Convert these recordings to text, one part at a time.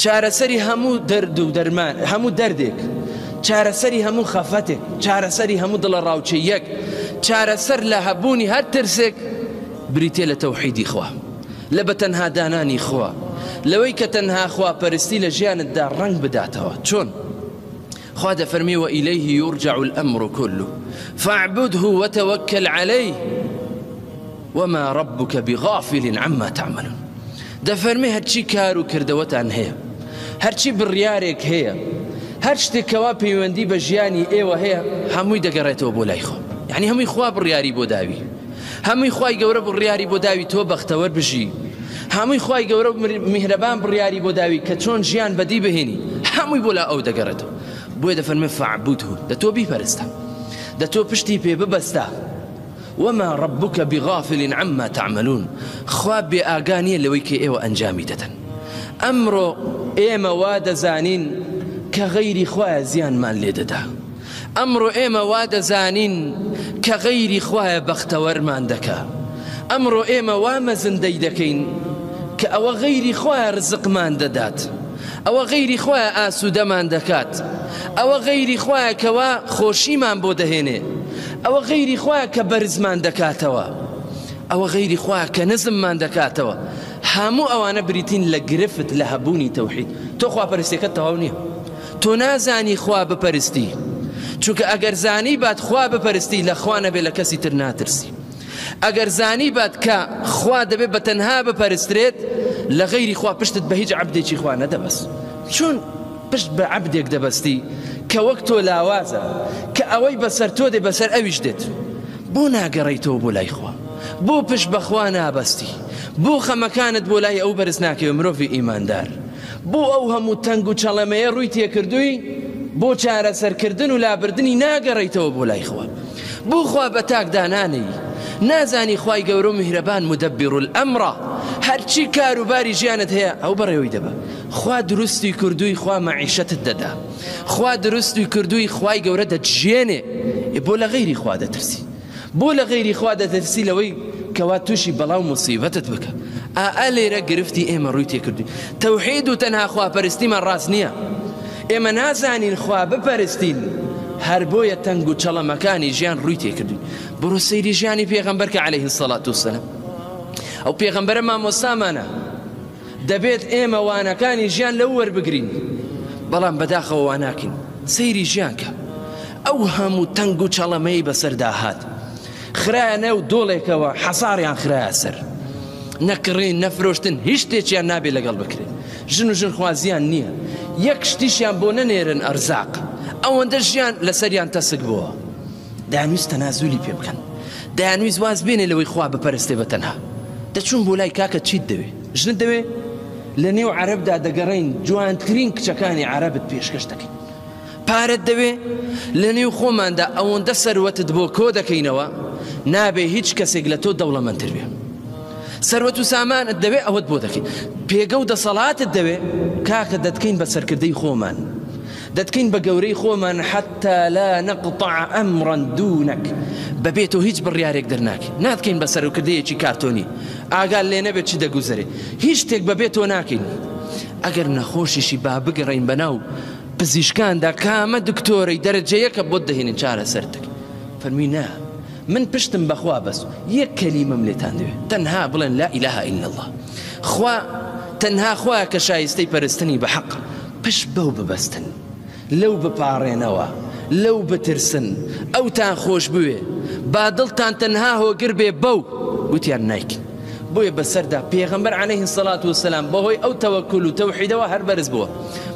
چارەسەری هەموو دەرد و دەرمان، هەموو دەردێک، چارەسەری هەموو خەفەتێک، چارەسەری هەموو دڵە ڕاوچەیەک، چارەسەر لە هەبوونی هەر ترسێک بریتێ لە تەوحیدی خوا، لە بەتەنها دانانی خوا، لەوەی کە تەنها خواپەرستی لە ژیانتدا ڕەنگ بداتەوە. چۆن؟ خوا دەفەرمی وإليه يرجع الأمر كله فاعبده وتوكل عليه وما ربك بغافل عما تعملون. دەفەرمی هەرچی کار و کردەوەتان هەیە، هەرچی بڕیارێک هەیە، هەر شتێکەوە پەیوەندی بە ژیانی ئێوە هەیە، هەمووی دەگەڕێتەوە بۆ لای خۆ. یعنی هەمووی خوا بڕیاری بۆ داوی، هەمووی خوای گەورە بڕیاری بۆ داوی تۆ بەختەوەر بژی، هەمووی خوای گەورە میهرەبان بڕیاری بۆ داوی کە چۆن ژیان بەدی بهێنی، هەمووی بۆ لا ئەو دەگەڕێتەوە. بۆیە دەفەرمێ فاعبوده، دەتۆ بیپەرستە، دەتۆ پشتی پێ ببەستە. وما ربك بغافل عما تعملون، خوا بێ ئاگانیە لەوەی کە ئێوە ئەنجامی دەدەن. ئەمڕۆ ئێمە وا دەزانین کە غەیری خوایە زیانمان لێ دەدا، ئەمڕۆ ئێمە وا دەزانین کە غەیری خوایە بەختەوەرمان دەکا، ئەمڕۆ ئێمە وا مەزندەی دەکەین کە ئەوە غەیری خوایە ڕزقمان دەدات، ئەوە غەیری خوایە ئاسوودەمان دەکات، ئەوە غەیری خوایە کەوا خۆشیمان بۆ دەهێنێ، ئەوە غەیری خوایە کە بەرزمان دەکاتەوە، ئەوە غەیری خوایە کە نزممان دەکاتەوە. هەموو ئەوانە بریتین لە گرفت لە هەبوونی تەوحید. تۆ خواپەرستیەکەت تەواو نییە، تۆ نازانی خوا بپەرستی، چونکە ئەگەر زانی بات خوا بپەرستی لە خوا نەبێ لە کەسی تر ناترسی. ئەگەر زانی بات کە خوا دەبێت بە تەنها بپەرسترێت، لە غەیری خوا پشتت بە هیچ عەبدێکی خوا نەدەبەست. چۆن پشت بە عەبدێک دەبەستی کە وەک تۆ لاوازە، کە ئەوەی بەسەر تۆ دێ بەسەر ئەویش دێت؟ بۆ ناگەڕیتەوە بۆ لای خوا؟ بۆ پشت بەخوا نابەستی؟ بۆ خەمەکانت بۆ لای ئەو بەرز ناکەوێ مرۆڤی ئیماندار؟ بۆ ئەو هەموو تەنگ و چەڵەمەیە ڕووی تێکردووی؟ بۆ چارەسەرکردن و لابردنی ناگەڕیتەوە بۆ لای خوا؟ بۆ خوا بە تاکدانانەی نازانی خوای گەورە و میهرەبان مدەبر الئەمڕە، هەرچی کاروباری ژیانت هەیە ئەو بەڕێوەی دەبە. خوا دروستی کردووی، خوا مەعیشەتت دەدا، خوا دروستی کردووی، خوای گەورە دەتژێنێ. بۆ لە غەیری خوا دەترسی، بۆ لە غەیری خوا دەترسی لەوەی کەوا تووشی بەڵاو موسیبەتت بکە. لێرە گرفتی ئێمە ڕووی تێکردووی. تەوحید و تەنها خواپەرستیمان ڕاست نییە، ئێمە نازانین خوا بپەرستین، هەر بۆیە تەنگ و چەڵەمەکانی ژیان ڕووی تێکردووی. بڕۆ سەیری ژیانی پێغەمبەر کە عەلەیهی السەڵات وەسەلام، ئەو پێغەمبەرە مامۆستامانە، دەبێت ئێمە وانەکانی ژیان لەو وەربگرین، بەڵام بەداخەوە واناکەین. سەیری ژیان کە ئەو هەموو تەنگ و چەڵەمەی بەسەردا هات، خرایە نێو دۆڵێکەوە، حەساریان خرایە سەر، نەکڕین نەفرۆشتن، هیچ شتێکیان نابێ لەگەڵ بکرێت. ژن و ژنخوازیان نییە، یەک شتیشیان بۆ نەنێرن ئەرزاق، ئەوەندە ژیان لەسەریان تەسک بووە. دەیانویست تەنازولی پێ بکەن، دەیانویست واز بێنێ لەوەی خوا بپەرستێ بە تەنها. دەچوون بۆ لای کاکە چیت دەوێ؟ ژنت دەوێ؟ لە نێو عەرەبدا دەگەڕین، جوانترین کچەکانی عەرەبت پێشکەش دەکەین. پارەت دەوێ؟ لە نێو خۆماندا ئەوەندە سەروەتت بۆ کۆ دەکەینەوە، نابێ هیچ کەسێک لە تۆ دەوڵەمەندتر بێ. سەروەت و سامانت دەوێ، ئەوەت بۆ دەکەین. پێگە و دەسەڵاتت دەوێ، کاکە دەتکەین بە سەرکردەی خۆمان، دەتکەین بە گەورەی خۆمان، حتى لا نقطع ئەمرا دوونەک، بەبێتەوە هیچ بڕیارێک دەرناکەین، ناتکەین بە سەرکردەیەکی کارتۆنی، ئاگال لێ نەبێت چی دەگوزەرێ، هیچ شتێک بەبێتەوە ناکەین. ئەگەر نەخۆشیشی با بگەڕین بەناو پزیشکاندا، کامە دکتۆرەی دەرەجەیەکە بۆت دەهێنین چارەسەر دەکەین. فەرمی نا، من پشتم بەخوا بەس، یەک کەلیمەم لێتان دەوێت، تەنها بڵێن لا ئیلاهە ئیلا الله. خوا تەنها خوایە کە شایستەی پەرستنی بە حەق، پشت بەو ببەستن، لەو بپاڕێنەوە، لەو بترسن، ئەوتان خۆش بوێ، با دڵتان تەنها هۆگر بێ بەو، گوتیان نایکن. بۆیە بەسەردا پێغەمبەر عەلەیهی السەڵات وەسەلام بەهۆی ئەو تەوەکل و تەوحیدەوە هەر بەرز بووە،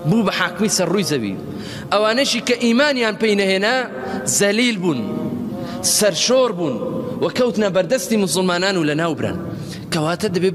بوو بە حاکمی سەر ڕووی زەوی. ئەوانەشی کە ئیمانیان پێی نەهێنا زەلیل بوون، سەرشۆر بوون، و کەوتنە بەردەستی موسڵمانان و لە ناوبران. کەواتە دەبێ